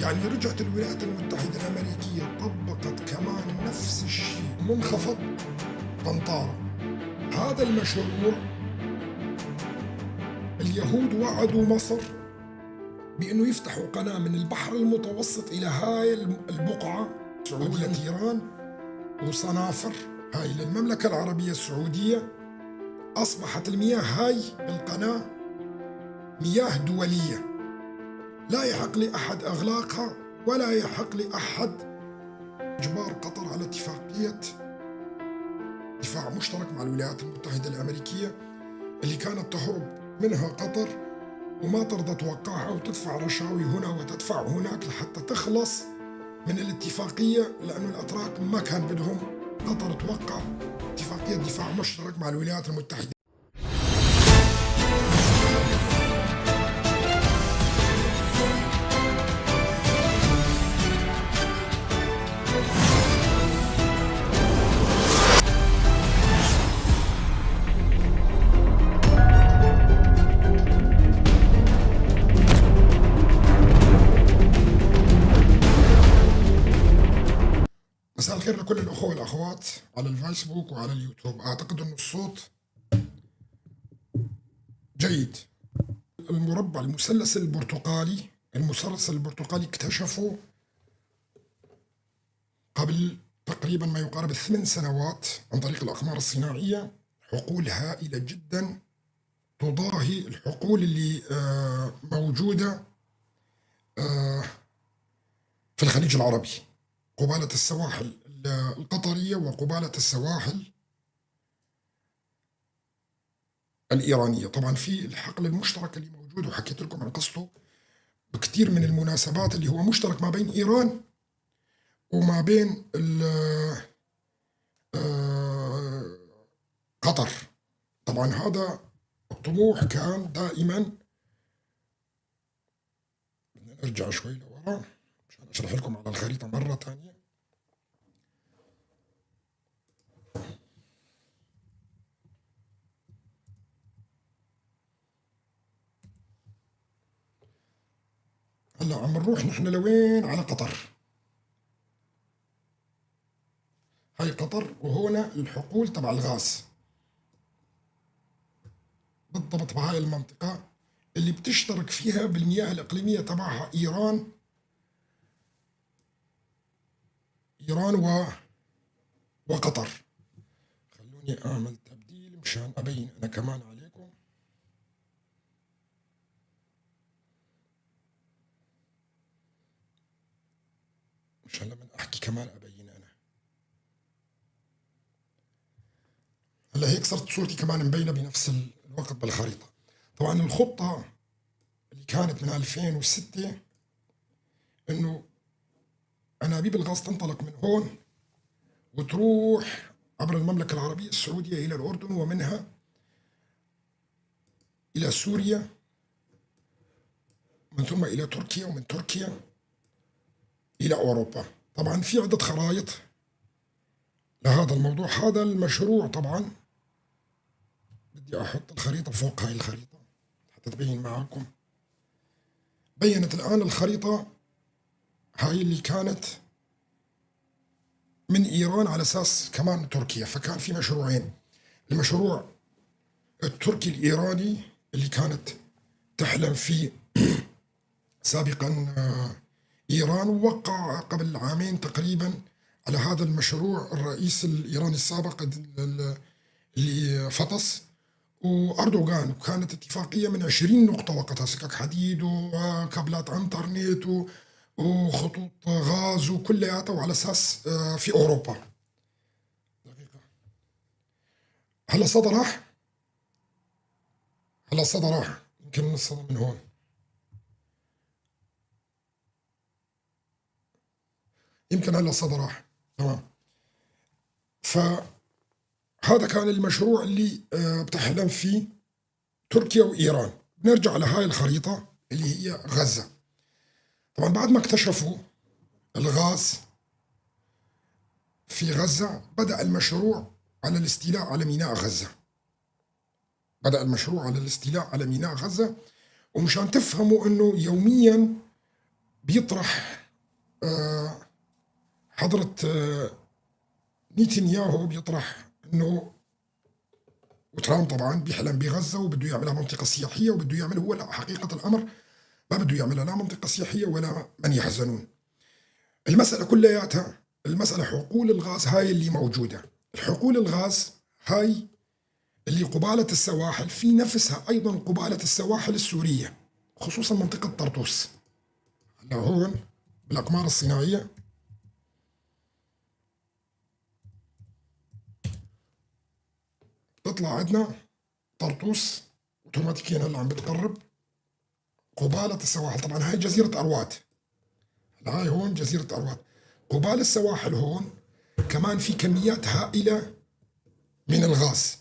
يعني رجعت الولايات المتحدة الأمريكية طبقت كمان نفس الشيء، منخفض طنطارة. هذا المشروع اليهود وعدوا مصر بأنه يفتحوا قناة من البحر المتوسط إلى هاي البقعة، دولة إيران وصنافر هاي للمملكة العربية السعودية. أصبحت المياه هاي بالقناة مياه دولية، لا يحق لأحد إغلاقها ولا يحق لأحد إجبار قطر على اتفاقية دفاع مشترك مع الولايات المتحدة الأمريكية اللي كانت تهرب منها قطر وما ترضى توقعها وتدفع رشاوي هنا وتدفع هناك لحتى تخلص من الاتفاقية، لأن الأتراك ما كان بدهم قطر توقع اتفاقية دفاع مشترك مع الولايات المتحدة. مساء الخير لكل الأخوة والأخوات على الفيسبوك وعلى اليوتيوب. أعتقد أن الصوت جيد. المربع المثلث البرتقالي اكتشفوا قبل تقريبا ما يقارب 8 سنوات عن طريق الأقمار الصناعية حقول هائلة جدا تضاهي الحقول اللي موجودة في الخليج العربي قبالة السواحل القطرية وقبالة السواحل الإيرانية. طبعا في الحقل المشترك اللي موجود وحكيت لكم عن قصته بكثير من المناسبات اللي هو مشترك ما بين إيران وما بين قطر. طبعا هذا الطموح كان دائما. بدنا نرجع شوي لورا عشان أشرح لكم على الخريطة مرة ثانية. هلا عم نروح نحن لوين؟ على قطر. هاي قطر وهنا الحقول تبع الغاز بالضبط بهاي المنطقة اللي بتشترك فيها بالمياه الإقليمية تبعها إيران وقطر. خلوني أعمل تبديل مشان أبين أنا كمان عليكم. مشان لما أحكي كمان أبين أنا. هلا هيك صرت صورتي كمان مبينة بنفس الوقت بالخريطة. طبعا الخطة اللي كانت من 2006 إنه أنابيب الغاز تنطلق من هون وتروح عبر المملكة العربية السعودية إلى الأردن ومنها إلى سوريا من ثم إلى تركيا ومن تركيا إلى أوروبا. طبعا في عدة خرائط لهذا الموضوع. هذا المشروع طبعا بدي أحط الخريطة فوق هاي الخريطة حتى تبين معاكم. بينت الآن الخريطة هاي اللي كانت من إيران على أساس كمان تركيا. فكان في مشروعين، المشروع التركي الإيراني اللي كانت تحلم فيه سابقا إيران، ووقع قبل عامين تقريبا على هذا المشروع الرئيس الإيراني السابق اللي فطس وأردوغان، وكانت اتفاقية من 20 نقطة وقتها، سكك حديد وكابلات انترنت وخطوط غاز وكلياتها، وعلى أساس في أوروبا. دقيقة. هلا الصدى راح يمكن الصدى من هون. يمكن هلا الصدى راح. تمام. فهذا كان المشروع اللي بتحلم فيه تركيا وإيران. نرجع على هاي الخريطة اللي هي غزة. طبعا بعد ما اكتشفوا الغاز في غزة بدأ المشروع على الاستيلاء على ميناء غزة. ومشان تفهموا انه يوميا بيطرح حضرة نيتنياهو بيطرح انه، وترامب طبعا بيحلم بغزة وبده يعملها منطقة سياحية، وبده يعمل هو، لا حقيقة الأمر ما بده يعملها لا منطقة سياحية ولا من يحزنون. المسألة كلياتها المسألة حقول الغاز هاي اللي موجودة. الحقول الغاز هاي اللي قبالة السواحل، في نفسها أيضا قبالة السواحل السورية، خصوصا منطقة طرطوس. هلا هون بالأقمار الصناعية تطلع عندنا طرطوس اوتوماتيكيا هلا عم بتقرب قبالة السواحل. طبعا هاي جزيرة أرواد، هاي هون جزيرة أرواد. قبال السواحل هون كمان في كميات هائلة من الغاز.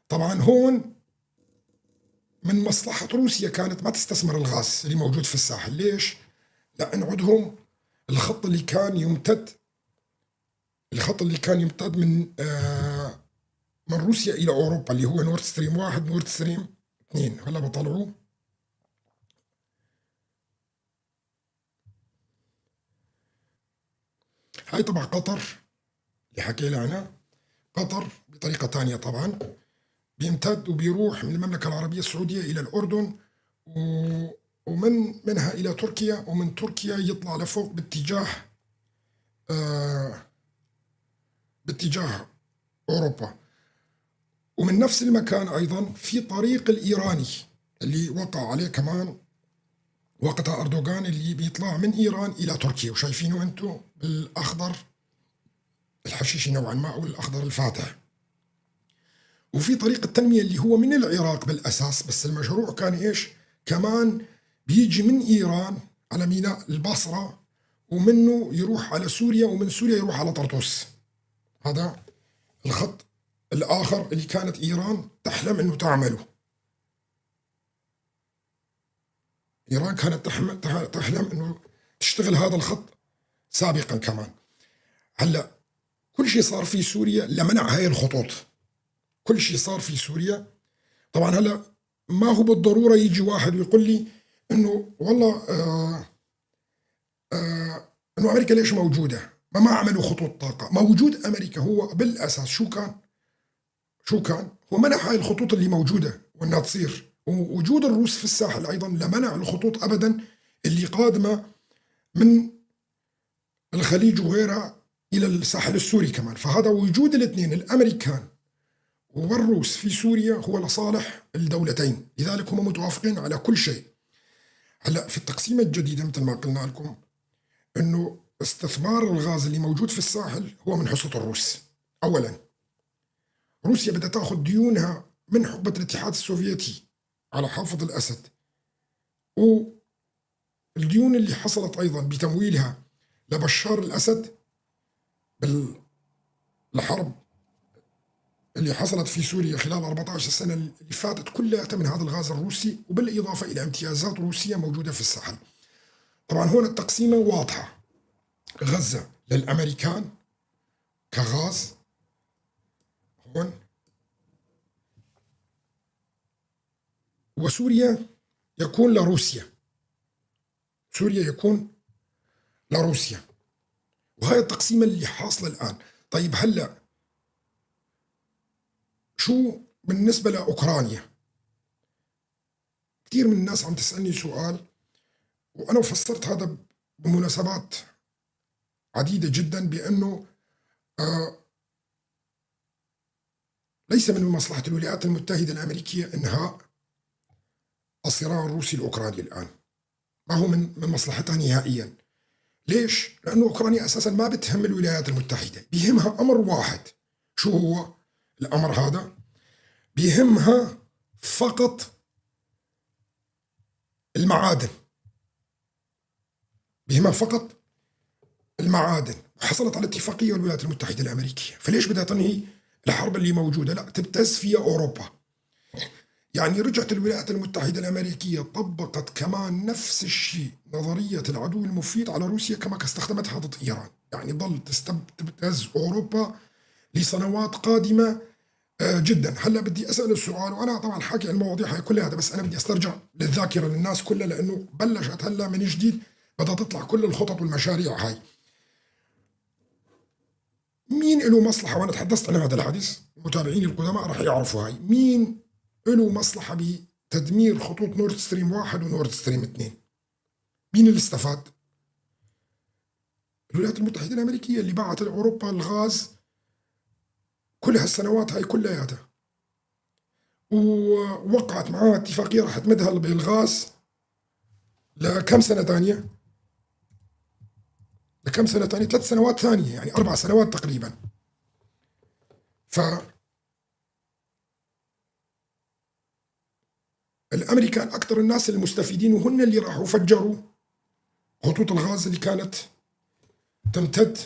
طبعا هون من مصلحة روسيا كانت ما تستثمر الغاز اللي موجود في الساحل. ليش؟ لأن عندهم الخط اللي كان يمتد من روسيا إلى أوروبا، اللي هو نورد ستريم 1 نورد ستريم 2. هلا بطلعوه. هاي طبعا قطر اللي حكينا عنها. قطر بطريقة تانية طبعا بيمتد وبيروح من المملكة العربية السعودية إلى الأردن، ومنها إلى تركيا، ومن تركيا يطلع لفوق باتجاه أوروبا. ومن نفس المكان أيضا في طريق الإيراني اللي وقع عليه كمان وقتها أردوغان، اللي بيطلع من إيران إلى تركيا، وشايفينه أنتم بالأخضر الحشيشي نوعا ما، أو الأخضر الفاتح. وفي طريق التنمية اللي هو من العراق بالأساس، بس المشروع كان إيش؟ كمان بيجي من إيران على ميناء البصرة، ومنه يروح على سوريا، ومن سوريا يروح على طرطوس. هذا الخط الآخر اللي كانت إيران تحلم أنه تعمله. إيران كانت تحلم أنه تشتغل هذا الخط سابقا كمان. هلأ كل شيء صار في سوريا لمنع هاي الخطوط. كل شيء صار في سوريا. طبعا هلأ ما هو بالضرورة يجي واحد ويقول لي أنه والله أنه أمريكا ليش موجودة؟ ما عملوا خطوط طاقة. موجود أمريكا هو بالأساس شو كان هو منع هاي الخطوط اللي موجودة وأنها تصير. ووجود الروس في الساحل أيضا لمنع الخطوط أبدا اللي قادمة من الخليج وغيرها إلى الساحل السوري كمان. فهذا وجود الاثنين الأمريكان والروس في سوريا هو لصالح الدولتين، لذلك هم متوافقين على كل شيء. هلا في التقسيمة الجديدة مثل ما قلنا لكم أنه استثمار الغاز اللي موجود في الساحل هو من حصة الروس. أولا روسيا بدها تأخذ ديونها من حقبة الاتحاد السوفيتي على حافظ الأسد، والديون اللي حصلت أيضا بتمويلها لبشار الأسد بالحرب اللي حصلت في سوريا خلال 14 سنة اللي فاتت، كلها من هذا الغاز الروسي، وبالإضافة إلى امتيازات روسية موجودة في الساحل. طبعا هون التقسيمة واضحة. غزة للأمريكان كغاز هون، وسوريا يكون لروسيا. وهي التقسيمة اللي حاصلة الآن. طيب هلأ شو بالنسبة لأوكرانيا؟ كثير من الناس عم تسألني سؤال، وأنا فسرت هذا بمناسبات عديدة جدا بأنه ليس من مصلحة الولايات المتحدة الأمريكية إنهاء الصراع الروسي الأوكراني الآن. ما هو من مصلحتها نهائيا. ليش؟ لأنه أوكرانيا أساسا ما بتهم الولايات المتحدة، بيهمها أمر واحد. شو هو الأمر هذا؟ بيهمها فقط المعادن. وحصلت على اتفاقية الولايات المتحدة الأمريكية. فليش بدها تنهي الحرب اللي موجودة؟ لا، تبتز فيها أوروبا. يعني رجعت الولايات المتحدة الأمريكية طبقت كمان نفس الشيء، نظرية العدو المفيد على روسيا كما استخدمتها ضد إيران. يعني ضل تبتز أوروبا لسنوات قادمة جدا. هلا بدي أسأل السؤال، وأنا طبعا حاكي عن المواضيع هاي كلها، بس أنا بدي أسترجع للذاكرة للناس كلها، لأنه بلشت هلا من جديد بدها تطلع كل الخطط والمشاريع هاي. مين له مصلحة، وأنا تحدثت عن هذا الحديث، متابعيني القدماء رح يعرفوا هاي، مين له مصلحة بتدمير خطوط نورد ستريم 1 ونورد ستريم 2؟ مين اللي استفاد؟ الولايات المتحدة الأمريكية اللي باعت لأوروبا الغاز كل هالسنوات هاي كلياتها، ووقعت معها اتفاقية رح تمدها بالغاز لكم سنة تانية؟ لكم سنة تانية؟ 3 سنوات ثانية، يعني 4 سنوات تقريبا. الأمريكان أكثر الناس المستفيدين، وهن اللي راحوا فجروا خطوط الغاز اللي كانت تمتد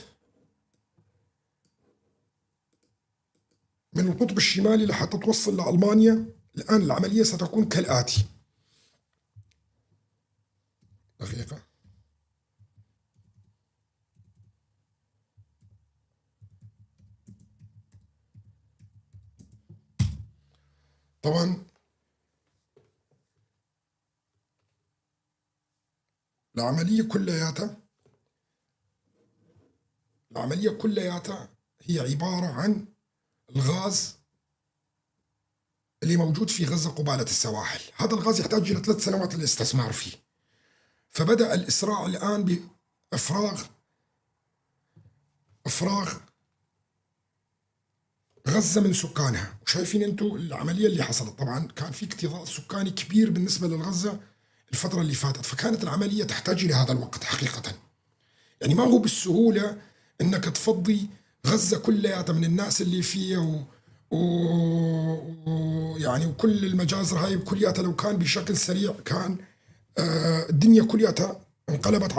من القطب الشمالي لحتى توصل لألمانيا. الآن العملية ستكون كالآتي. دقيقة. طبعا العملية كلياتها هي عبارة عن الغاز اللي موجود في غزة قبالة السواحل. هذا الغاز يحتاج إلى 3 سنوات للاستثمار فيه، فبدأ الإسراع الآن بإفراغ غزة من سكانها. وشايفين أنتم العملية اللي حصلت، طبعا كان في اكتظاظ سكاني كبير بالنسبة للغزة الفترة اللي فاتت، فكانت العملية تحتاج إلى هذا الوقت حقيقة. يعني ما هو بالسهولة إنك تفضي غزة كلها من الناس اللي فيها يعني وكل المجازر هاي كلها، لو كان بشكل سريع كان الدنيا كلها انقلبت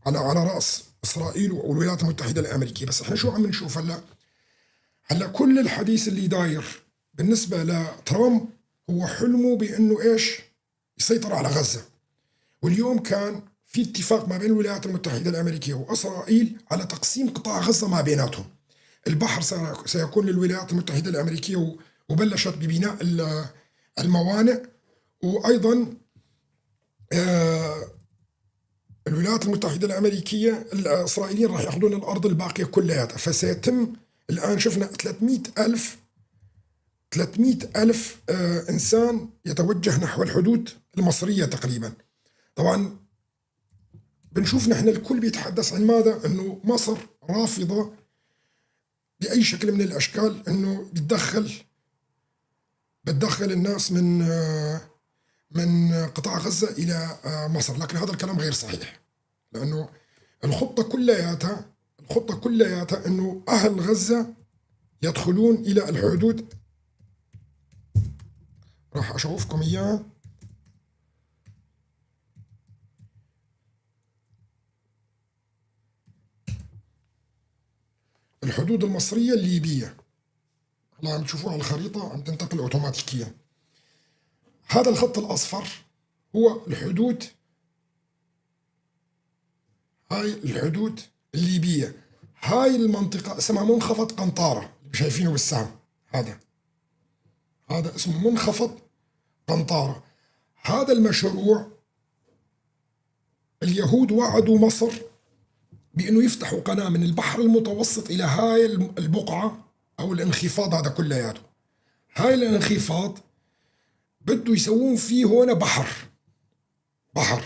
على رأس إسرائيل والولايات المتحدة الأمريكية. بس احنا شو عم نشوف هلا كل الحديث اللي داير بالنسبة لترامب هو حلمه بأنه إيش؟ يسيطر على غزة. واليوم كان في اتفاق ما بين الولايات المتحدة الأمريكية وإسرائيل على تقسيم قطاع غزة ما بيناتهم. البحر سيكون للولايات المتحدة الأمريكية، وبلشت ببناء الموانئ، وأيضا الولايات المتحدة الأمريكية الإسرائيليين راح يأخذون الأرض الباقية كلها. فسيتم الآن شفنا 300 ألف إنسان يتوجه نحو الحدود المصرية تقريبا. طبعا بنشوف نحن الكل بيتحدث عن ماذا؟ أنه مصر رافضة بأي شكل من الأشكال أنه بتدخل الناس من قطاع غزة إلى مصر، لكن هذا الكلام غير صحيح، لأنه الخطة كلياتها أنه أهل غزة يدخلون إلى الحدود. راح أشوفكم إياه. الحدود المصرية الليبية، والله عم تشوفوها على الخريطة عم تنتقل أوتوماتيكيا. هذا الخط الأصفر هو الحدود، هاي الحدود الليبية. هاي المنطقة اسمها منخفض قنطارة اللي شايفينه بالسهم، هذا اسمه منخفض قنطارة. هذا المشروع اليهود وعدوا مصر بأنه يفتحوا قناة من البحر المتوسط إلى هاي البقعة أو الانخفاض هذا كلياته. هاي الانخفاض بده يسوون فيه هون بحر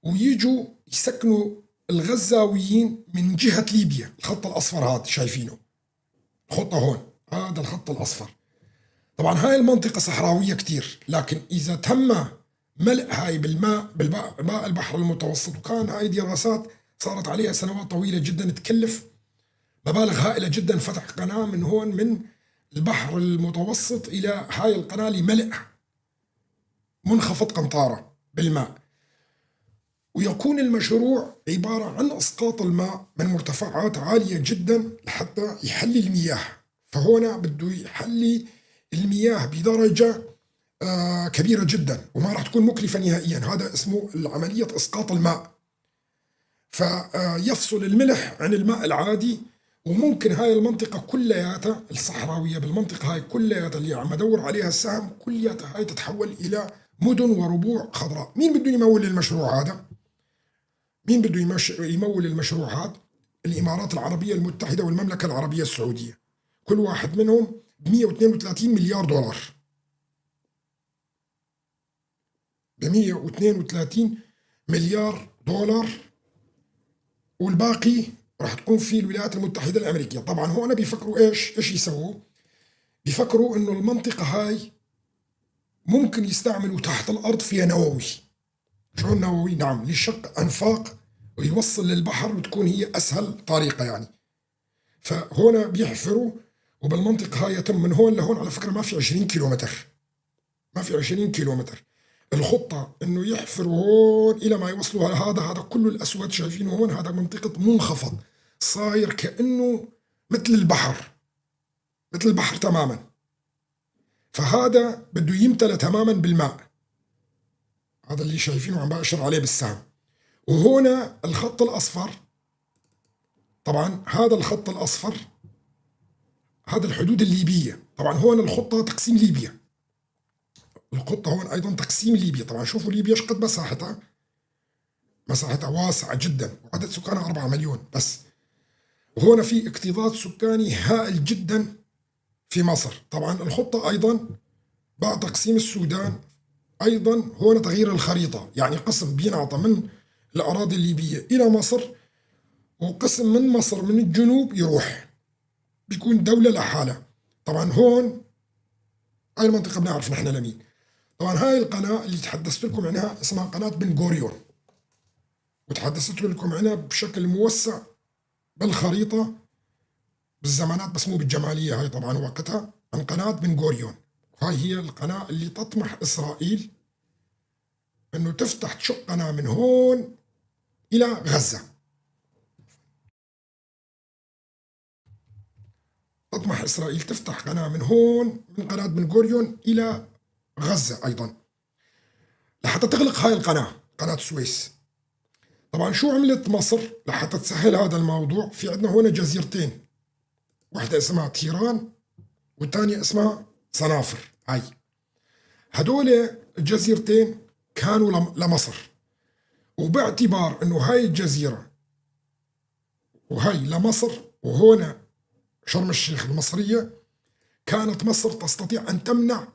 ويجوا يسكنوا الغزاويين من جهة ليبيا. الخط الأصفر هذا شايفينه، الخطة هون، هذا الخط الأصفر. طبعا هاي المنطقة صحراوية كتير، لكن إذا تم ملء هاي بالماء البحر المتوسط، وكان هاي دراسات صارت عليها سنوات طويلة جدا، تكلف مبالغ هائلة جدا فتح قناة من هون من البحر المتوسط إلى هاي القناة لملء منخفض قنطارة بالماء. ويكون المشروع عبارة عن إسقاط الماء من مرتفعات عالية جدا لحتى يحلي المياه. فهنا بده يحلي المياه بدرجة كبيرة جدا، وما راح تكون مكلفة نهائيا. هذا اسمه عملية إسقاط الماء، فيفصل الملح عن الماء العادي. وممكن هاي المنطقة كلياتها الصحراوية بالمنطقة هاي كلياتها اللي عم أدور عليها السهم كلياتها هاي تتحول إلى مدن وربوع خضراء. مين بده يمول المشروع هذا؟ مين بده يمول المشروع هذا؟ الإمارات العربية المتحدة والمملكة العربية السعودية، كل واحد منهم ب 132 مليار دولار، ب 132 مليار دولار، والباقي راح تكون في الولايات المتحدة الأمريكية. طبعا هون بيفكروا إيش يسووا؟ بيفكروا إنه المنطقة هاي ممكن يستعملوا تحت الأرض فيها نووي. شلون نووي؟ نعم، لشق أنفاق ويوصل للبحر، وتكون هي أسهل طريقة يعني. فهون بيحفروا، وبالمنطقة هاي يتم من هون لهون على فكرة ما في 20 كيلومتر، ما في 20 كيلومتر. الخطة إنه يحفروا هون إلى ما يوصلوا هذا كله الأسود شايفينه هون، هذا منطقة منخفض صاير كأنه مثل البحر، مثل البحر تماما. فهذا بده يمتلى تماما بالماء، هذا اللي شايفينه عم بأشر عليه بالسهم. وهنا الخط الأصفر، طبعا هذا الخط الأصفر هذا الحدود الليبية. طبعا هون الخطة تقسيم ليبيا، الخطة هون أيضا تقسيم ليبيا. طبعا شوفوا ليبيا ايش قد مساحتها، مساحتها واسعة جدا، وعدد سكانها 4 مليون بس. وهنا في اكتظاظ سكاني هائل جدا في مصر. طبعا الخطة أيضا بعد تقسيم السودان أيضا هون تغيير الخريطة، يعني قسم بينعطى من الأراضي الليبية إلى مصر، وقسم من مصر من الجنوب يروح بيكون دولة لحالها. طبعا هون هاي المنطقة بنعرف نحن لمين. طبعا هاي القناة اللي تحدثت لكم عنها اسمها قناة بن غوريون، وتحدثت لكم عنها بشكل موسع بالخريطة بالزمانات، بس مو بالجمالية هاي طبعا وقتها، عن قناة بن غوريون. هاي هي القناة اللي تطمح إسرائيل أنه تشق قناة من هون إلى غزة. تطمح إسرائيل تفتح قناة من هون من قناة بن غوريون إلى غزة أيضا، لحتى تغلق هاي القناة، قناة السويس. طبعا شو عملت مصر لحتى تسهل هذا الموضوع؟ في عندنا هون جزيرتين، واحدة اسمها تيران والثانية اسمها صنافر. هدول الجزيرتين كانوا لمصر، وباعتبار انه هاي الجزيرة وهي لمصر وهنا شرم الشيخ المصرية، كانت مصر تستطيع أن تمنع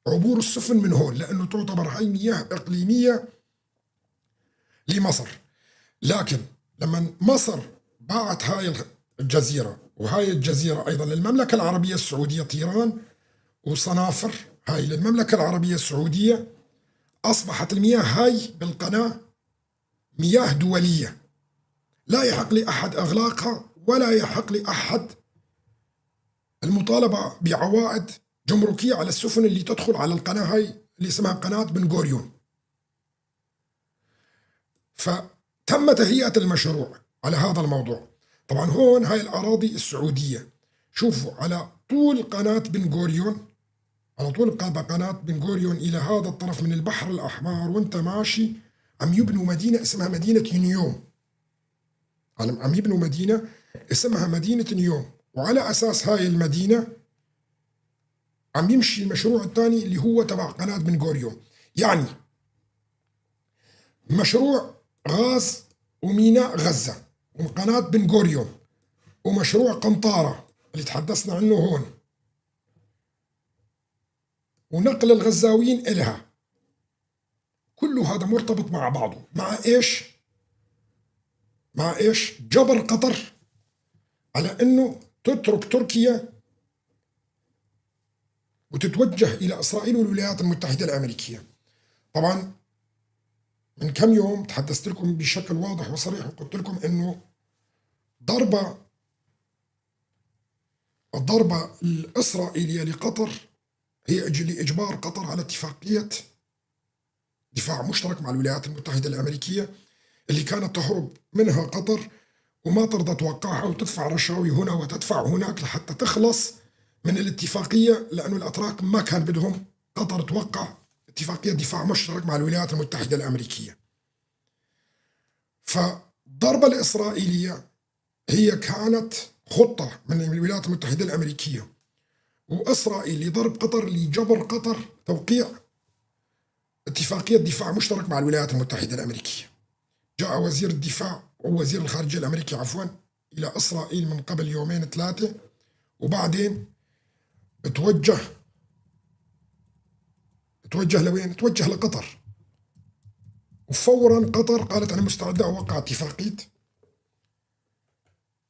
عبور السفن من هون، لأنه تعتبر هاي مياه إقليمية لمصر. لكن لما مصر باعت هاي الجزيرة وهاي الجزيرة أيضا للمملكة العربية السعودية، طيران وصنافر هاي للمملكة العربية السعودية، أصبحت المياه هاي بالقناة مياه دولية، لا يحق لأحد إغلاقها ولا يحق لأحد المطالبة بعوائد جمركية على السفن اللي تدخل على القناة هاي اللي اسمها قناة بن غوريون. فتم تهيئة المشروع على هذا الموضوع. طبعا هون هاي الأراضي السعودية، شوفوا على طول قناة بن غوريون، على طول قناة بن غوريون إلى هذا الطرف من البحر الأحمر وانت ماشي، عم يبنوا مدينة اسمها مدينة نيوم، عم يبنوا مدينة اسمها مدينة نيوم، وعلى أساس هاي المدينة عم يمشي المشروع الثاني اللي هو تبع قناة بن غوريون. يعني مشروع غاز وميناء غزة وقناة بن غوريون ومشروع قنطارة اللي تحدثنا عنه هون، ونقل الغزاويين إلها، كله هذا مرتبط مع بعضه. مع إيش؟ مع إيش؟ جبر قطر على أنه تترك تركيا وتتوجه إلى إسرائيل والولايات المتحدة الأمريكية. طبعا من كم يوم تحدثت لكم بشكل واضح وصريح وقلت لكم أنه الضربة الإسرائيلية لقطر هي لإجبار قطر على اتفاقية دفاع مشترك مع الولايات المتحدة الأمريكية، اللي كانت تهرب منها قطر وما ترضى توقعها وتدفع رشاوي هنا وتدفع هناك لحتى تخلص من الاتفاقية، لأنه الأتراك ما كان بدهم قطر توقع اتفاقية دفاع مشترك مع الولايات المتحدة الأمريكية. فالضربة الإسرائيلية هي كانت خطة من الولايات المتحدة الأمريكية وإسرائيل لضرب قطر، لجبر قطر توقيع اتفاقية دفاع مشترك مع الولايات المتحدة الأمريكية. جاء وزير الدفاع أو وزير الخارجية الأمريكي عفوا إلى إسرائيل من قبل يومين 3، وبعدين توجه لوين؟ توجه لقطر، وفورا قطر قالت أنا مستعدة أوقع اتفاقية،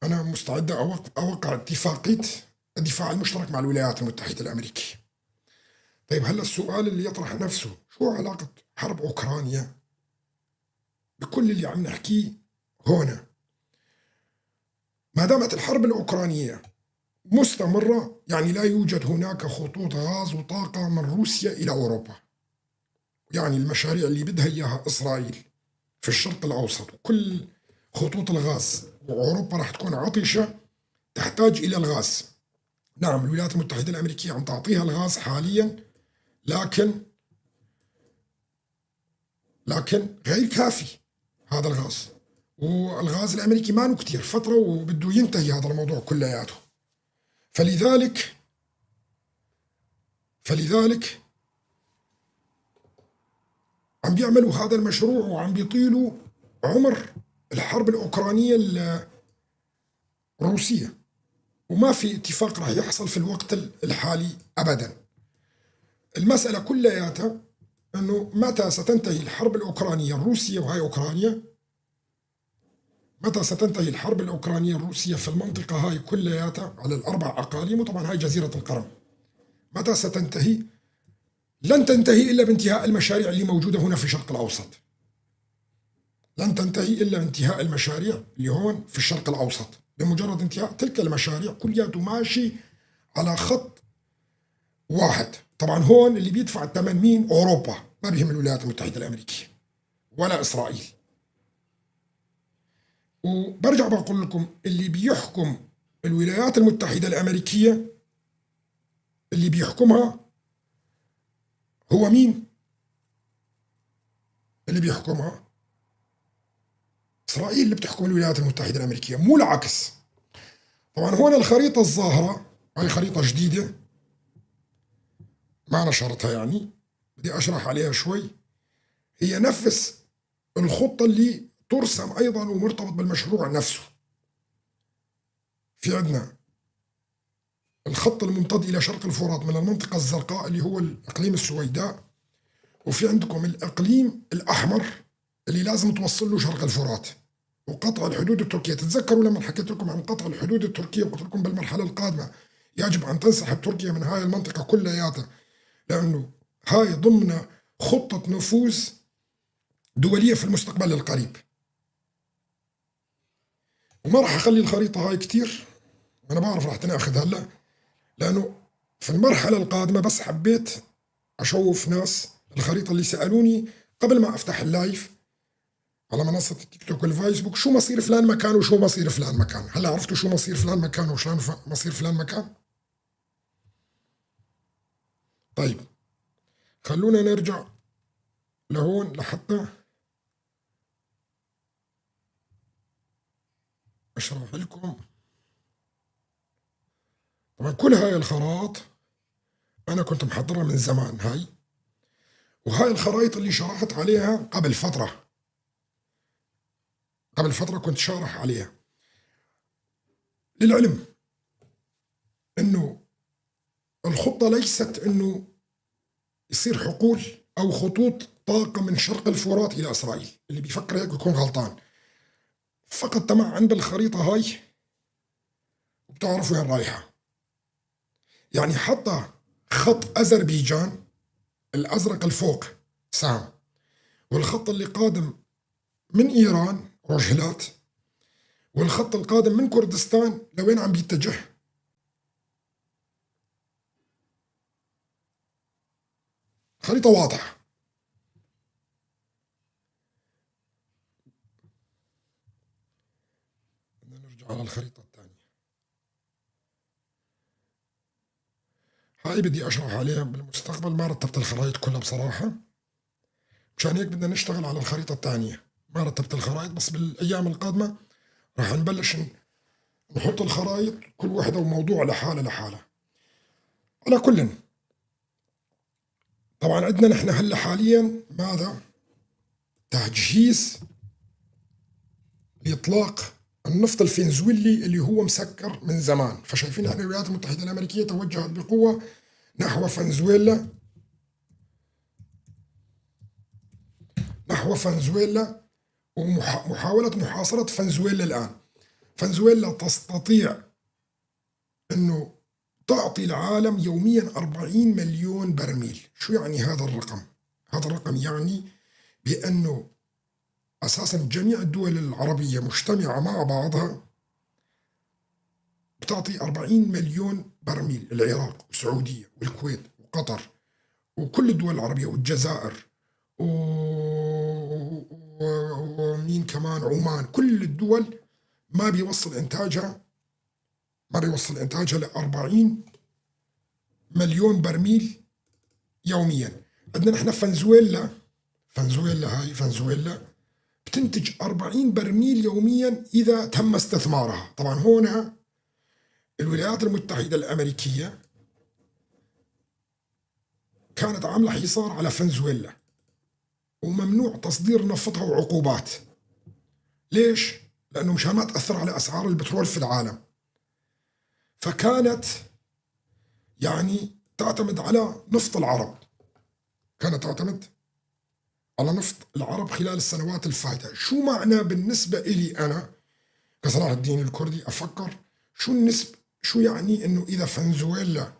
أنا مستعدة أوقع اتفاقية الدفاع المشترك مع الولايات المتحدة الأمريكية. طيب هلا السؤال اللي يطرح نفسه، شو علاقة حرب أوكرانيا بكل اللي عم نحكيه هنا؟ ما دامت الحرب الأوكرانية مستمرة يعني لا يوجد هناك خطوط غاز وطاقة من روسيا إلى أوروبا، يعني المشاريع اللي بدها إياها إسرائيل في الشرق الأوسط وكل خطوط الغاز، وأوروبا راح تكون عطشة تحتاج إلى الغاز. نعم الولايات المتحدة الأمريكية عم تعطيها الغاز حاليا، لكن غير كافي هذا الغاز، والغاز الأمريكي ما كتير فترة وبده ينتهي هذا الموضوع كلياته. فلذلك عم بيعملوا هذا المشروع وعم بيطيلوا عمر الحرب الأوكرانية الروسية، وما في اتفاق راح يحصل في الوقت الحالي أبدا. المسألة كلياتها أنه متى ستنتهي الحرب الأوكرانية الروسية، وهي أوكرانيا، متى ستنتهي الحرب الأوكرانية الروسية في المنطقة هاي كلياتها على الأربع أقاليم، وطبعا هاي جزيرة القرم، متى ستنتهي؟ لن تنتهي إلا بانتهاء المشاريع اللي موجودة هنا في الشرق الأوسط، لن تنتهي إلا بانتهاء المشاريع اللي هون في الشرق الأوسط. بمجرد انتهاء تلك المشاريع كلياته ماشي على خط واحد. طبعا هون اللي بيدفع الثمن مين؟ أوروبا، ما بيهم الولايات المتحدة الأمريكية ولا إسرائيل. وبرجع بقول لكم اللي بيحكم الولايات المتحدة الأمريكية، اللي بيحكمها هو مين؟ اللي بيحكمها إسرائيل، اللي بتحكم الولايات المتحدة الأمريكية، مو العكس. طبعا هون الخريطة الظاهرة هاي خريطة جديدة ما نشرتها، يعني بدي أشرح عليها شوي. هي نفس الخطة اللي ترسم أيضا ومرتبط بالمشروع نفسه. في عندنا الخط الممتد إلى شرق الفرات من المنطقة الزرقاء اللي هو الإقليم السويداء، وفي عندكم الإقليم الأحمر اللي لازم توصل له شرق الفرات، وقطع الحدود التركية. تتذكروا لما حكيت لكم عن قطع الحدود التركية وقلت لكم بالمرحلة القادمة يجب أن تنسحب تركيا من هاي المنطقة كلياتها، لأنه هاي ضمن خطة نفوذ دولية في المستقبل القريب. وما راح أخلي الخريطة هاي كتير، أنا بعرف راح تناخذ هلا، لأنه في المرحلة القادمة بس حبيت أشوف ناس الخريطة اللي سألوني قبل ما أفتح اللايف على منصة التيك توك والفيسبوك، شو مصير فلان مكان وشو مصير فلان مكان. هلا عرفتوا شو مصير فلان مكان وشلون مصير فلان مكان؟ طيب خلونا نرجع لهون لحتى أشرح لكم. طبعا كل هاي الخرائط أنا كنت محضرها من زمان هاي، وهاي الخرائط اللي شرحت عليها قبل فترة كنت شارح عليها. للعلم إنه الخطة ليست إنه يصير حقول أو خطوط طاقة من شرق الفرات إلى إسرائيل، اللي بيفكر هيك بيكون غلطان. فقط تمع عند الخريطة هاي وبتعرفوا وين رايحة. يعني حتى خط أذربيجان الأزرق الفوق سام، والخط اللي قادم من إيران روجهلات، والخط القادم من كردستان لوين عم بيتجه؟ خريطة واضحة. بدنا نرجع على الخريطة الثانية هاي، بدي أشرح عليها بالمستقبل. ما رتبت الخرائط كلها بصراحة، مشان هيك بدنا نشتغل على الخريطة الثانية. ما رتبت الخرائط، بس بالأيام القادمة راح نبلش نحط الخرائط كل وحدة وموضوع لحالة. على كل، طبعا عندنا نحن هلا حاليا ماذا؟ تجهيز إطلاق النفط الفنزويلي اللي هو مسكر من زمان. فشايفين أن الولايات المتحدة الأمريكية توجهت بقوة نحو فنزويلا، ومحاولة محاصرة فنزويلا الآن. فنزويلا تستطيع أنه تعطي العالم يوميا 40 مليون برميل. شو يعني هذا الرقم؟ هذا الرقم يعني بأنه أساسا جميع الدول العربية مجتمعة مع بعضها بتعطي 40 مليون برميل. العراق والسعودية والكويت وقطر وكل الدول العربية والجزائر ومين كمان، عمان، كل الدول ما بيوصل إنتاجها ل 40 مليون برميل يوميا. عندنا نحن فنزويلا بتنتج 40 برميل يوميا إذا تم استثمارها. طبعا هنا الولايات المتحدة الأمريكية كانت عاملة حصار على فنزويلا وممنوع تصدير نفطها وعقوبات. ليش؟ لأنه مشان ما تأثر على أسعار البترول في العالم. فكانت يعني تعتمد على نفط العرب، خلال السنوات الفائتة. شو معنى بالنسبة إلي أنا كصلاح الدين الكردي أفكر شو يعني إنه إذا فنزويلا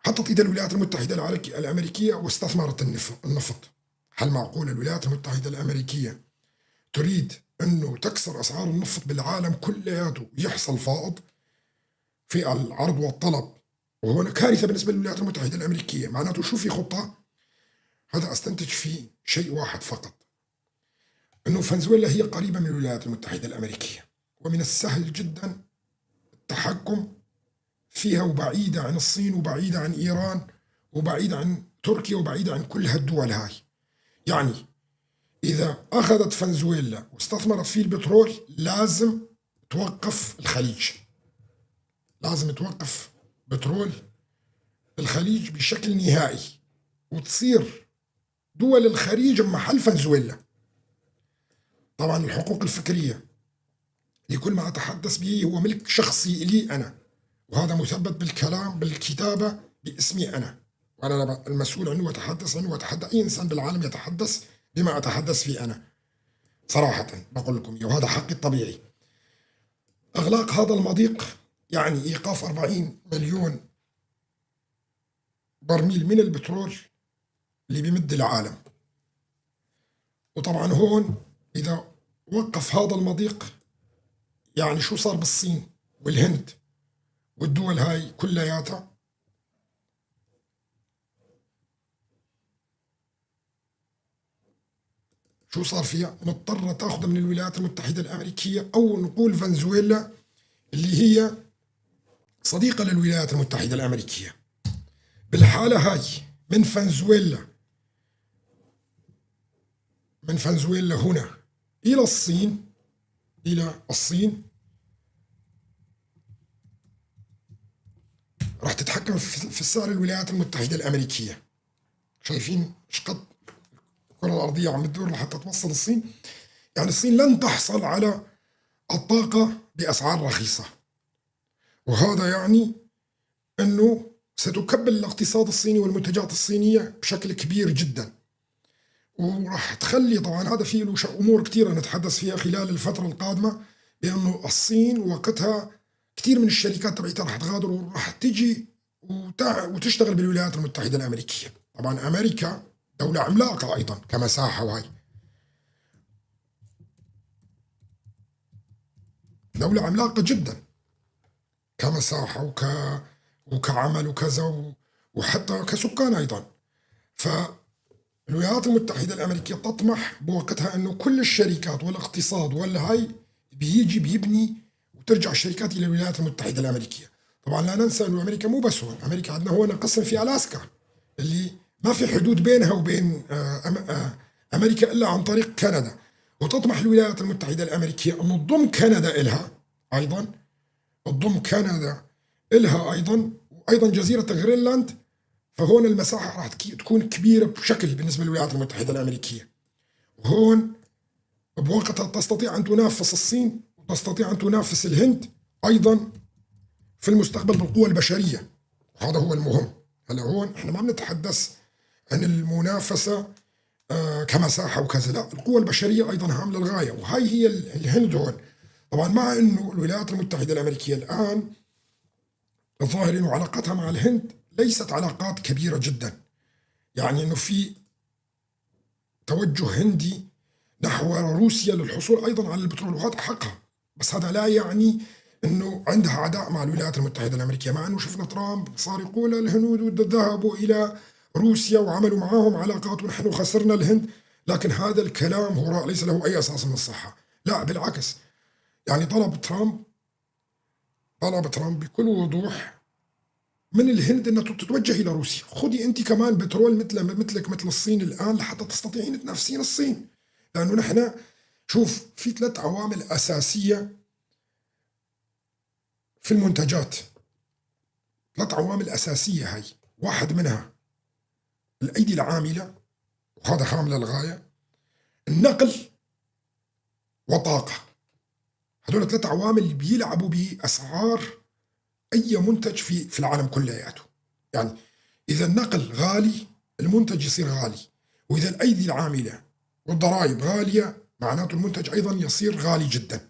حطت إيد الولايات المتحدة الأمريكية واستثمرت النفط؟ هل معقول الولايات المتحدة الأمريكية تريد أنه تكسر أسعار النفط بالعالم كلياته ويحصل فائض في العرض والطلب؟ وهنا كارثة بالنسبة للولايات المتحدة الأمريكية. معناته شو في خطة؟ هذا أستنتج فيه شيء واحد فقط، أنه فنزويلا هي قريبة من الولايات المتحدة الأمريكية، ومن السهل جدا التحكم فيها، وبعيدة عن الصين وبعيدة عن إيران وبعيدة عن تركيا وبعيدة عن كل هالدول هاي. يعني إذا أخذت فنزويلا واستثمرت في البترول لازم توقف الخليج، لازم توقف بترول الخليج بشكل نهائي، وتصير دول الخليج محل فنزويلا. طبعا الحقوق الفكرية لكل ما أتحدث به هو ملك شخصي لي أنا، وهذا مثبت بالكتابة باسمي أنا، وأنا المسؤول عنه وأتحدث عنه، وأتحدى أي إنسان بالعالم يتحدث بما أتحدث فيه أنا. صراحة بقول لكم وهذا حقي الطبيعي. إغلاق هذا المضيق يعني إيقاف 40 مليون برميل من البترول اللي بيمد العالم. وطبعا هون إذا وقف هذا المضيق يعني شو صار بالصين والهند والدول هاي كلياتها؟ شو صار فيها؟ مضطرة تاخذ من الولايات المتحدة الأمريكية، أو نقول فنزويلا اللي هي صديقة للولايات المتحدة الأمريكية. بالحالة هاي من فنزويلا هنا إلى الصين راح تتحكم في السعر الولايات المتحدة الأمريكية. شايفين ايش قد الكرة الأرضية عم تدور لحتى توصل الصين؟ يعني الصين لن تحصل على الطاقة بأسعار رخيصة، وهذا يعني أنه ستكبل الاقتصاد الصيني والمنتجات الصينية بشكل كبير جدا، وراح تخلي طبعا هذا فيه له أمور كثيرة نتحدث فيها خلال الفترة القادمة، بأنه الصين وقتها كثير من الشركات تبعتها راح تغادر وراح تجي وتشتغل بالولايات المتحدة الأمريكية. طبعا أمريكا دولة عملاقة أيضا كمساحة، وهي دولة عملاقة جدا كمساحة وكعمل وكذا، وحتى كسكان أيضا. فالولايات المتحدة الأمريكية تطمح بوقتها أنه كل الشركات والاقتصاد والهاي بيبني وترجع الشركات إلى الولايات المتحدة الأمريكية. طبعا لا ننسى أنه أمريكا مو بس هون، أمريكا عندنا هون قسم في ألاسكا اللي ما في حدود بينها وبين أمريكا إلا عن طريق كندا، وتطمح الولايات المتحدة الأمريكية أن تضم كندا إلها أيضا، وأيضا جزيرة غرينلاند. فهون المساحة راح تكون كبيرة بشكل بالنسبة للولايات المتحدة الأمريكية. وهون بوقتها تستطيع أن تنافس الصين وتستطيع أن تنافس الهند أيضا في المستقبل بالقوة البشرية. وهذا هو المهم. هلا هون احنا ما بنتحدث عن المنافسة كمساحة وكذا، لا، القوة البشرية أيضا هامة للغاية، وهي هي الهند هون. طبعا مع أنه الولايات المتحدة الأمريكية الآن الظاهر أنه علاقتها مع الهند ليست علاقات كبيرة جدا، يعني أنه في توجه هندي نحو روسيا للحصول أيضا على البترول، وهذا حقها، بس هذا لا يعني أنه عندها عداء مع الولايات المتحدة الأمريكية، مع أنه شفنا ترامب صار يقول الهنود ذهبوا إلى روسيا وعملوا معهم علاقات ونحن خسرنا الهند، لكن هذا الكلام هو ليس له أي أساس من الصحة. لا بالعكس، يعني طلب ترامب بكل وضوح من الهند أن تتوجه إلى روسيا، خذي أنت كمان بترول مثلك مثل الصين الآن لحتى تستطيعين تنافسين الصين. لأنه نحن شوف في 3 عوامل أساسية في المنتجات، 3 عوامل أساسية هاي، واحد منها الأيدي العاملة وهذا هام للغاية، النقل وطاقة. هذول 3 عوامل اللي بيلعبوا بأسعار أي منتج في العالم كلياته. يعني إذا النقل غالي المنتج يصير غالي، وإذا الأيدي العاملة والضرائب غالية معناته المنتج أيضا يصير غالي جدا.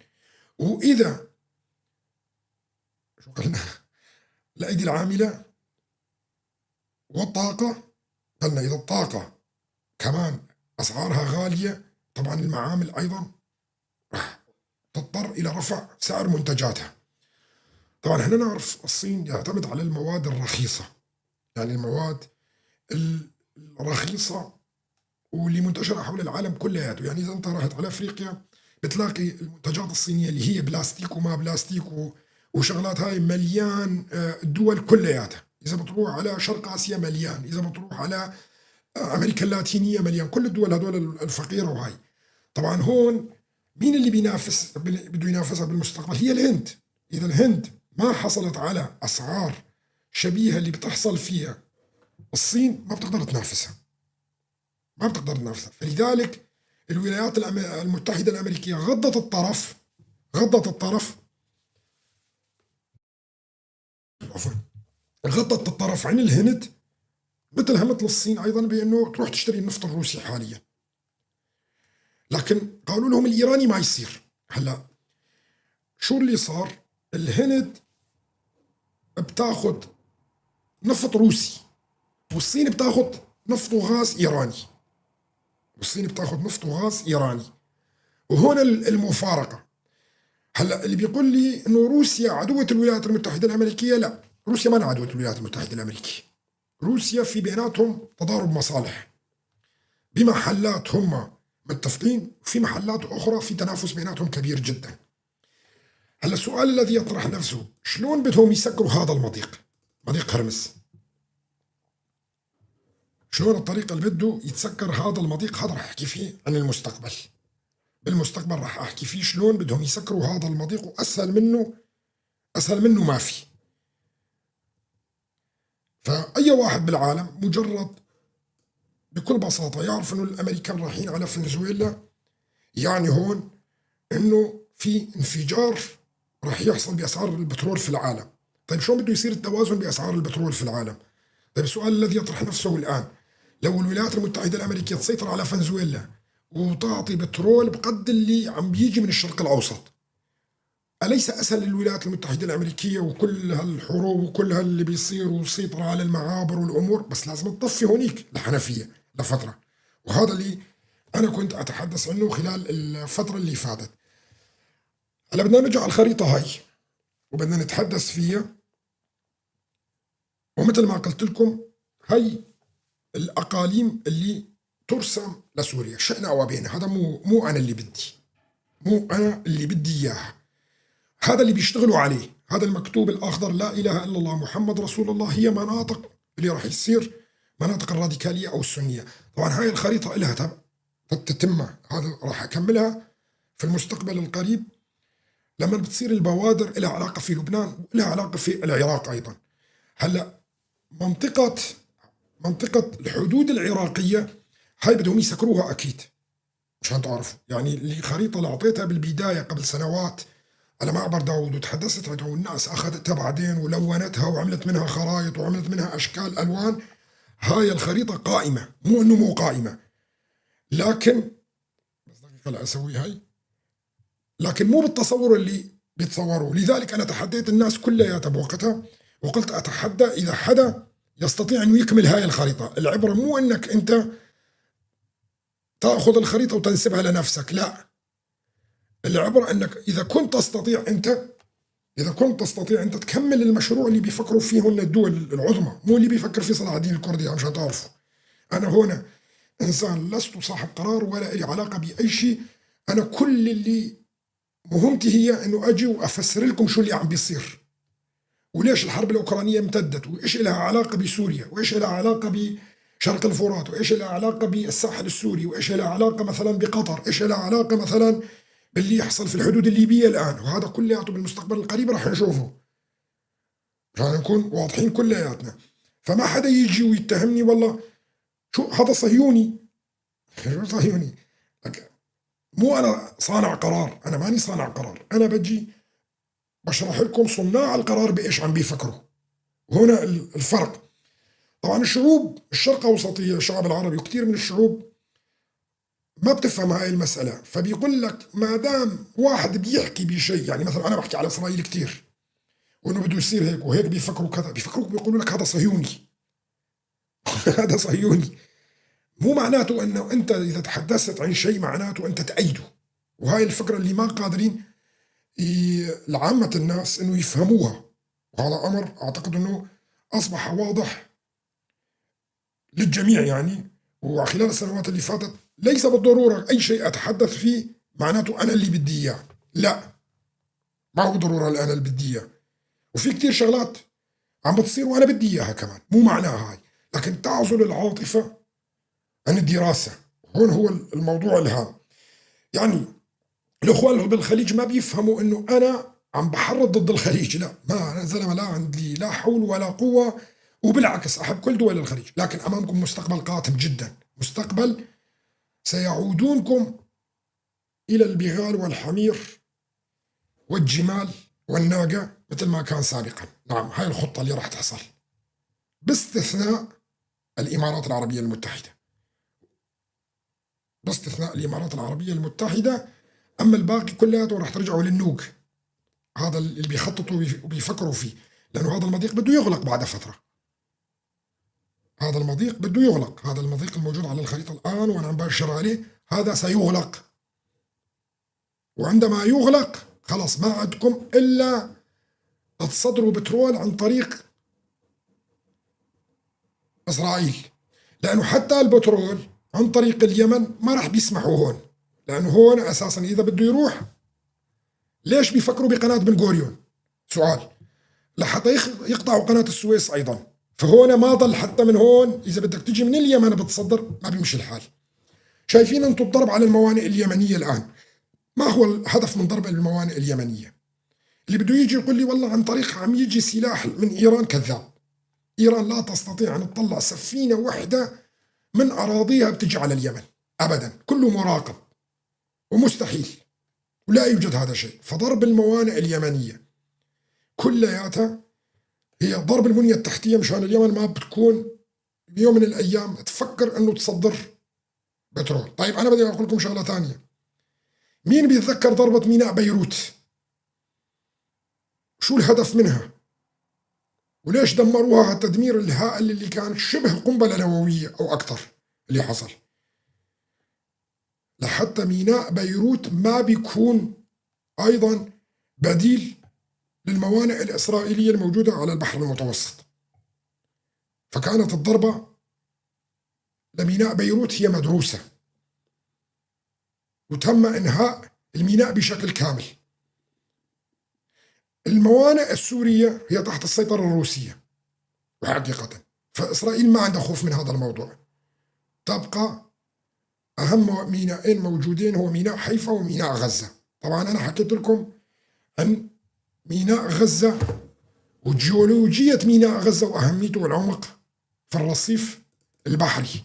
وإذا شو قلنا الأيدي العاملة والطاقة، قلنا إذا الطاقة كمان أسعارها غالية طبعا المعامل أيضا راح تضطر إلى رفع سعر منتجاتها. طبعا احنا نعرف الصين يعتمد على المواد الرخيصة، يعني المواد الرخيصة واللي منتشرة حول العالم كلياته. يعني إذا أنت رحت على أفريقيا بتلاقي المنتجات الصينية اللي هي بلاستيك وما بلاستيك وشغلات هاي مليان الدول كلياتها. إذا بتروح على شرق آسيا مليان، إذا بتروح على أمريكا اللاتينية مليان، كل الدول هدول الفقيرة. وهاي طبعا هون مين اللي بده ينافسها بالمستقبل؟ هي الهند. إذا الهند ما حصلت على أسعار شبيهة اللي بتحصل فيها الصين ما بتقدر تنافسها، فلذلك الولايات المتحدة الأمريكية غضت الطرف عن الهند، مثلها مثل الصين أيضا بأنه تروح تشتري النفط الروسي حاليا. لكن قالوا لهم الإيراني ما يصير. هلا شو اللي صار؟ الهند بتاخد نفط روسي والصين بتاخد نفط وغاز إيراني، وهون المفارقة. هلا اللي بيقول لي انه روسيا عدوة الولايات المتحدة الأمريكية، لا، روسيا ما عدوة الولايات المتحدة الأمريكية. روسيا في بيناتهم تضارب مصالح بمحلات هم متفقين، وفي محلات أخرى في تنافس بيناتهم كبير جدا. هلا السؤال الذي يطرح نفسه، شلون بدهم يسكروا هذا مضيق هرمز؟ شلون الطريقة اللي بده يتسكر هذا المضيق؟ هذا رح أحكي فيه عن المستقبل. بالمستقبل رح أحكي فيه شلون بدهم يسكروا هذا المضيق، وأسهل منه ما في. فأي واحد بالعالم مجرد بكل بساطة يعرف إنه الأمريكان رايحين على فنزويلا، يعني هون إنه في انفجار راح يحصل بأسعار البترول في العالم. طيب شلون بده يصير التوازن بأسعار البترول في العالم؟ طيب السؤال الذي يطرح نفسه الآن، لو الولايات المتحدة الأمريكية تسيطر على فنزويلا وتعطي بترول بقد اللي عم بيجي من الشرق الأوسط، أليس أسهل للولايات المتحدة الأمريكية وكل هالحروب وكل هاللي بيصير وسيطرة على المعابر والأمور؟ بس لازم تطفي هونيك الحنفية لفترة، وهذا اللي أنا كنت أتحدث عنه خلال الفترة اللي فاتت. هلا بدنا نرجع على الخريطة هاي وبدنا نتحدث فيها، ومثل ما قلت لكم هاي الأقاليم اللي ترسم لسوريا شئنا أو أبينا. هذا مو أنا اللي بدي إياه، هذا اللي بيشتغلوا عليه. هذا المكتوب الأخضر لا إله إلا الله محمد رسول الله هي مناطق اللي راح يصير مناطق الراديكالية أو السنية. طبعا هاي الخريطة لها تتمة، هذا راح أكملها في المستقبل القريب لما بتصير البوادر لها علاقة في لبنان ولها علاقة في العراق أيضا. هلأ منطقة الحدود العراقية هاي بدهم يسكروها أكيد، عشان تعرفوا. يعني الخريطة اللي أعطيتها بالبداية قبل سنوات على معبر داوود وتحدثت عنها والناس أخذتها بعدين ولونتها وعملت منها خرائط وعملت منها أشكال ألوان، هاي الخريطة قائمة، مو إنه مو قائمة، لكن بس دقيقة لا أسوي هاي، لكن مو بالتصور اللي بيتصوروا. لذلك أنا تحديت الناس كلياتها بوقتها وقلت أتحدى إذا حدا يستطيع أنه يكمل هاي الخريطة. العبرة مو أنك أنت تأخذ الخريطة وتنسبها لنفسك، لا، العبرة أنك إذا كنت تستطيع أنت تكمل المشروع اللي بيفكروا فيه هن الدول العظمى، مو اللي بيفكر فيه صلاح الدين الكردي. عشان تعرفوا أنا هنا إنسان لست صاحب قرار ولا لي علاقة بأي شيء. أنا كل اللي مهمتي هي أنه أجي وأفسر لكم شو اللي عم بيصير وليش الحرب الأوكرانية امتدت وإيش لها علاقة بسوريا وإيش لها علاقة بشرق الفرات وإيش لها علاقة بالساحل السوري وإيش لها علاقة مثلا بقطر، إيش لها علاقة مثلا باللي يحصل في الحدود الليبية الآن. وهذا كلياته بالمستقبل القريب راح نشوفه عشان نكون واضحين كلياتنا. فما حدا يجي ويتهمني والله شو هذا صهيوني. شو صهيوني؟ مو أنا صانع قرار، أنا ماني صانع قرار، أنا بجي بشرح لكم صناع القرار بإيش عم بيفكروا. وهنا الفرق. طبعا الشعوب الشرق أوسطية الشعب العربي وكثير من الشعوب ما بتفهم هاي المسألة، فبيقول لك ما دام واحد بيحكي بشيء، يعني مثلا أنا بحكي على إسرائيل كثير وإنه بده يصير هيك وهيك، بيفكروا كذا، بيفكروك بيقولوا لك هذا صهيوني. هذا صهيوني مو معناته أنه أنت إذا تحدثت عن شيء معناته أنت تأيده. وهاي الفكرة اللي ما قادرين لعامة الناس أنه يفهموها، وهذا أمر أعتقد أنه أصبح واضح للجميع يعني. وخلال السنوات اللي فاتت ليس بالضرورة أي شيء أتحدث فيه معناته أنا اللي بدي إياه، لا، ما هو ضرورة اللي أنا اللي بدي إياه. وفي كتير شغلات عم بتصير وأنا بدي إياها كمان، مو معناها هاي، لكن تعزل العاطفة عن الدراسة. هون هو الموضوع الهام. يعني الأخوان بالخليج ما بيفهموا إنه أنا عم بحرض ضد الخليج، لا، ما أنا زلمة لا عندي لا حول ولا قوة، وبالعكس أحب كل دول الخليج، لكن أمامكم مستقبل قاتم جدا، مستقبل سيعودونكم إلى البغال والحمير والجمال والناقة مثل ما كان سابقا. نعم، هاي الخطة اللي راح تحصل باستثناء الإمارات العربية المتحدة، باستثناء الإمارات العربية المتحدة. أما الباقي كلياته راح ترجعوا للنوق. هذا اللي بيخططوا وبيفكروا فيه، لأنه هذا المضيق بده يغلق بعد فترة. هذا المضيق بده يغلق، هذا المضيق الموجود على الخريطة الآن وأنا عم بشر عليه، هذا سيغلق. وعندما يغلق خلاص ما عندكم إلا تصدروا بترول عن طريق إسرائيل، لأنه حتى البترول عن طريق اليمن ما راح بيسمحوا هون، لأنه هون أساسا إذا بده يروح ليش بيفكروا بقناة بن غوريون؟ سؤال. لحتى يقطعوا قناة السويس أيضا، فهون ما ضل حتى من هون إذا بدك تجي من اليمن بتصدر ما بيمشي الحال. شايفين أنتم الضرب على الموانئ اليمنية الآن، ما هو الهدف من ضرب الموانئ اليمنية؟ اللي بده يجي يقول لي والله عن طريق عم يجي سلاح من إيران، كذاب. إيران لا تستطيع أن تطلع سفينة واحدة من أراضيها بتجي على اليمن أبدا، كله مراقب ومستحيل، ولا يوجد هذا الشيء. فضرب الموانئ اليمنية كلياتها هي ضرب البنية التحتية، مشان اليمن ما بتكون بيوم من الأيام تفكر أنه تصدر بترول. طيب أنا بدي أقول لكم شغلة ثانية. مين بيتذكر ضربة ميناء بيروت؟ شو الهدف منها؟ وليش دمروها التدمير الهائل اللي كان شبه قنبلة نووية أو أكثر اللي حصل؟ لحتى ميناء بيروت ما بيكون أيضا بديل للموانئ الإسرائيلية الموجودة على البحر المتوسط. فكانت الضربة لميناء بيروت هي مدروسة، وتم إنهاء الميناء بشكل كامل. الموانئ السورية هي تحت السيطرة الروسية وحقيقة، فإسرائيل ما عندها خوف من هذا الموضوع. تبقى أهم ميناءين موجودين هو ميناء حيفا وميناء غزة. طبعا أنا حكيت لكم عن ميناء غزة وجيولوجية ميناء غزة وأهميته والعمق في الرصيف البحري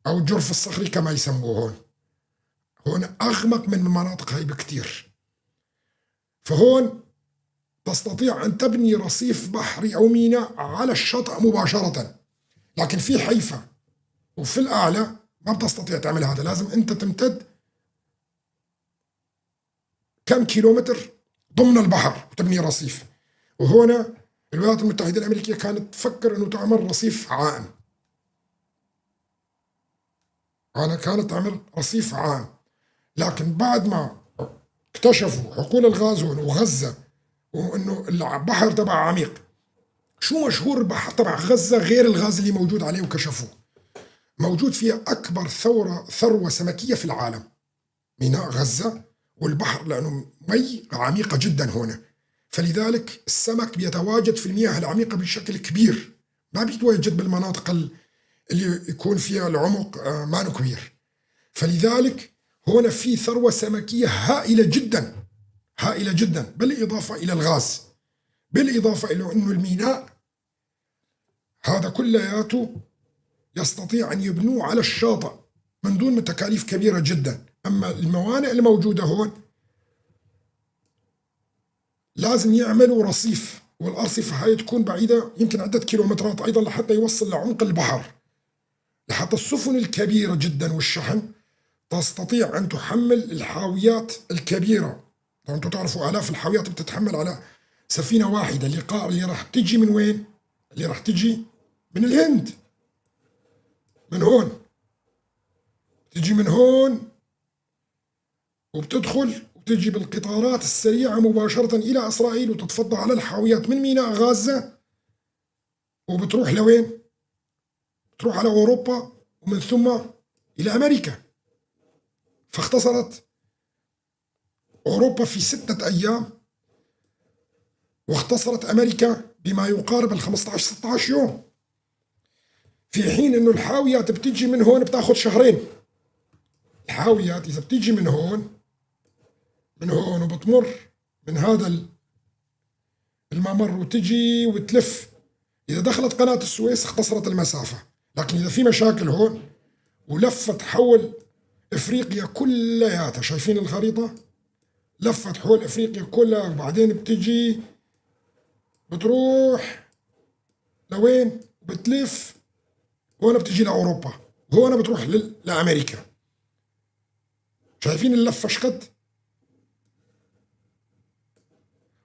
أو الجرف الصخري كما يسموه هون. هون أغمق من المناطق هاي بكتير. فهون تستطيع أن تبني رصيف بحري أو ميناء على الشاطئ مباشرة، لكن في حيفا وفي الأعلى ما بتستطيع تعمل هذا، لازم أنت تمتد كم كيلومتر ضمن البحر وتبني رصيف. وهنا الولايات المتحدة الأمريكية كانت تفكر أنه تعمل رصيف عام، كانت تعمل رصيف عام، لكن بعد ما اكتشفوا حقول الغاز وغزة وأنه البحر تبع عميق، شو مشهور البحر تبع غزة غير الغاز اللي موجود عليه وكشفوه؟ موجود فيها أكبر ثروة سمكية في العالم، ميناء غزة والبحر، لأنه مي عميقة جدا هنا، فلذلك السمك بيتواجد في المياه العميقة بشكل كبير، ما بيتواجد بالمناطق اللي يكون فيها العمق ما كبير. فلذلك هنا في ثروة سمكية هائلة جدا، هائلة جدا، بالإضافة إلى الغاز، بالإضافة إلى أنه الميناء هذا كلياته يستطيع أن يبنوه على الشاطئ من دون تكاليف كبيرة جدا. أما الموانئ الموجودة هون لازم يعملوا رصيف، والأرصفة هاي تكون بعيدة يمكن عدة كيلومترات أيضا لحتى يوصل لعمق البحر، لحتى السفن الكبيرة جدا والشحن تستطيع أن تحمل الحاويات الكبيرة. طبعا أنتم تعرفوا آلاف الحاويات بتتحمل على سفينة واحدة. اللي راح تجي من وين؟ اللي راح تجي من الهند، من هون، تجي من هون وبتدخل وتجي بالقطارات السريعة مباشرة إلى إسرائيل وتتفضى على الحاويات من ميناء غزة، وبتروح لوين؟ بتروح على أوروبا ومن ثم إلى أمريكا. فاختصرت أوروبا في 6 أيام، واختصرت أمريكا بما يقارب 15-16 يوم، في حين أنه الحاويات بتجي من هون بتاخذ شهرين. الحاويات إذا بتجي من هون وبتمر من هذا الممر وتجي وتلف، إذا دخلت قناة السويس اختصرت المسافة. لكن إذا في مشاكل هون ولفت حول إفريقيا كلياتها، شايفين الخريطة؟ لفت حول إفريقيا كلها، وبعدين بتجي بتروح لوين؟ بتلف هون بتجي لأوروبا، وهون بتروح لأمريكا. شايفين اللفة شقد؟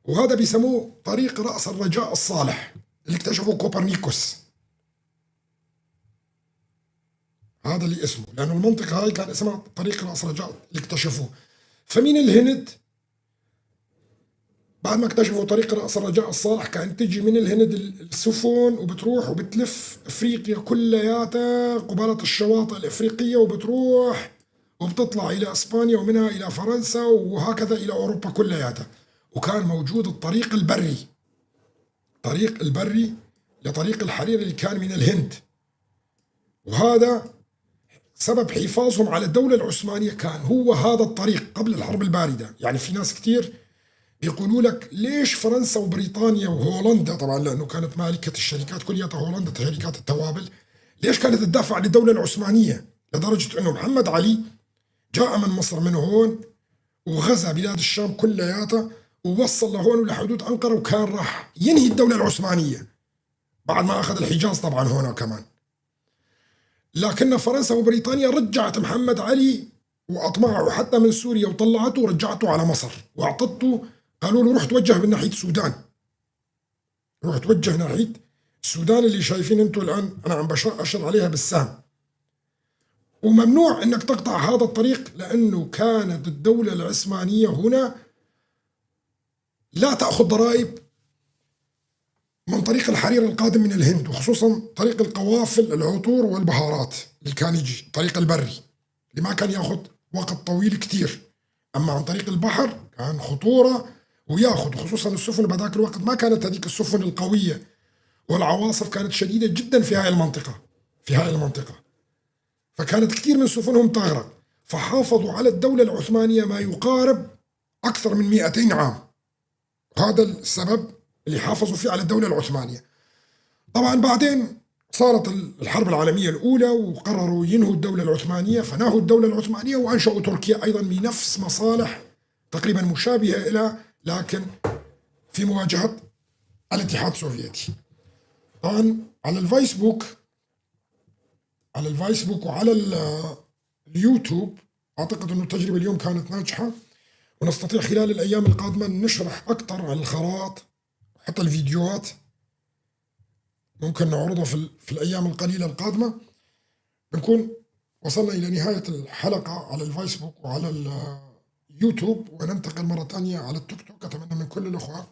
وهذا بيسموه طريق رأس الرجاء الصالح اللي اكتشفه كوبرنيكوس. هذا اللي اسمه، لأنه المنطقة هاي كان اسمها طريق رأس الرجاء اللي اكتشفوه. فمن الهند بعد ما اكتشفوا طريق رأس الرجاء الصالح كانت تجي من الهند السفن وبتروح وبتلف افريقيا كلياتها قبالة الشواطئ الافريقية، وبتروح وبتطلع الى اسبانيا ومنها الى فرنسا وهكذا الى اوروبا كلياتها. وكان موجود الطريق البري لطريق الحرير اللي كان من الهند، وهذا سبب حفاظهم على الدولة العثمانية كان هو هذا الطريق قبل الحرب الباردة. يعني في ناس كتير يقولوا لك ليش فرنسا وبريطانيا وهولندا، طبعا لأنه كانت مالكة الشركات كلياتها هولندا، شركات التوابل، ليش كانت تدافع عن الدولة العثمانية؟ لدرجة أنه محمد علي جاء من مصر من هون وغزا بلاد الشام كلياتها ووصل لهون ولحدود أنقرة، وكان راح ينهي الدولة العثمانية بعد ما أخذ الحجاز طبعا هنا كمان. لكن فرنسا وبريطانيا رجعت محمد علي وأطمعه حتى من سوريا وطلعته ورجعته على مصر وأعطته، قالوا له روح توجه من ناحية السودان، روح توجه ناحية السودان اللي شايفين انتم الآن أنا عم أشر عليها بالسهم. وممنوع أنك تقطع هذا الطريق، لأنه كانت الدولة العثمانية هنا لا تأخذ ضرائب من طريق الحرير القادم من الهند، وخصوصا طريق القوافل العطور والبهارات اللي كان يجي طريق البري اللي ما كان ياخذ وقت طويل كتير. أما عن طريق البحر كان خطورة وياخذ، خصوصا السفن بهذاك الوقت ما كانت هذيك السفن القوية، والعواصف كانت شديدة جدا في هاي المنطقة، فكانت كثير من سفنهم تغرق. فحافظوا على الدولة العثمانية ما يقارب أكثر من 200 عام، هذا السبب اللي حافظوا فيه على الدولة العثمانية. طبعا بعدين صارت الحرب العالمية الأولى وقرروا ينهوا الدولة العثمانية، فنهوا الدولة العثمانية وأنشأوا تركيا أيضا بنفس مصالح تقريبا مشابهة إلى، لكن في مواجهة الاتحاد السوفيتي. طبعا على الفيسبوك وعلى اليوتيوب أعتقد أن التجربة اليوم كانت ناجحة، ونستطيع خلال الأيام القادمة نشرح أكثر عن الخرائط، حتى الفيديوهات ممكن نعرضها في الأيام القليلة القادمة. بنكون وصلنا إلى نهاية الحلقة على الفيسبوك وعلى اليوتيوب، وننتقل مرة ثانية على التيك توك. أتمنى من كل الأخوة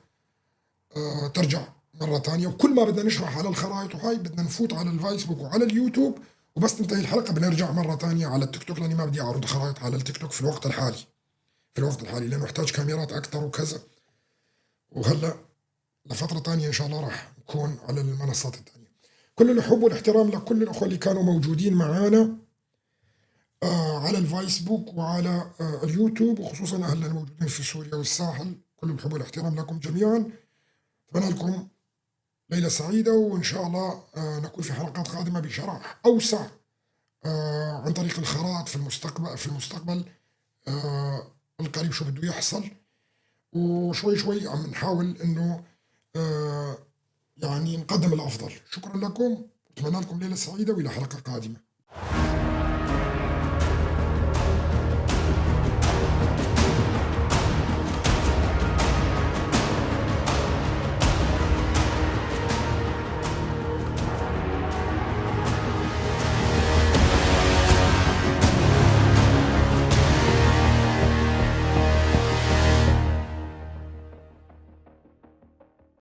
ترجع مرة ثانية، وكل ما بدنا نشرح على الخرائط وهاي بدنا نفوت على الفيسبوك وعلى اليوتيوب، وبس تنتهي الحلقة بنرجع مرة ثانية على التيك توك، لأني ما بدي أعرض خرائط على التيك توك في الوقت الحالي لأنه محتاج كاميرات أكثر وكذا. وهلا لفترة ثانية إن شاء الله راح نكون على المنصات الثانية. كل الحب والاحترام لكل الأخوة اللي كانوا موجودين معانا على الفيسبوك وعلى اليوتيوب، وخصوصا أهلنا الموجودين في سوريا والساحل. كل الحب والاحترام لكم جميعا. أتمنى لكم ليلة سعيدة، وإن شاء الله نكون في حلقات قادمة بشرح أوسع عن طريق الخرائط في المستقبل القريب شو بده يحصل، وشوي شوي عم نحاول إنه يعني نقدم الأفضل. شكرا لكم، أتمنى لكم ليلة سعيدة وإلى حلقة قادمة.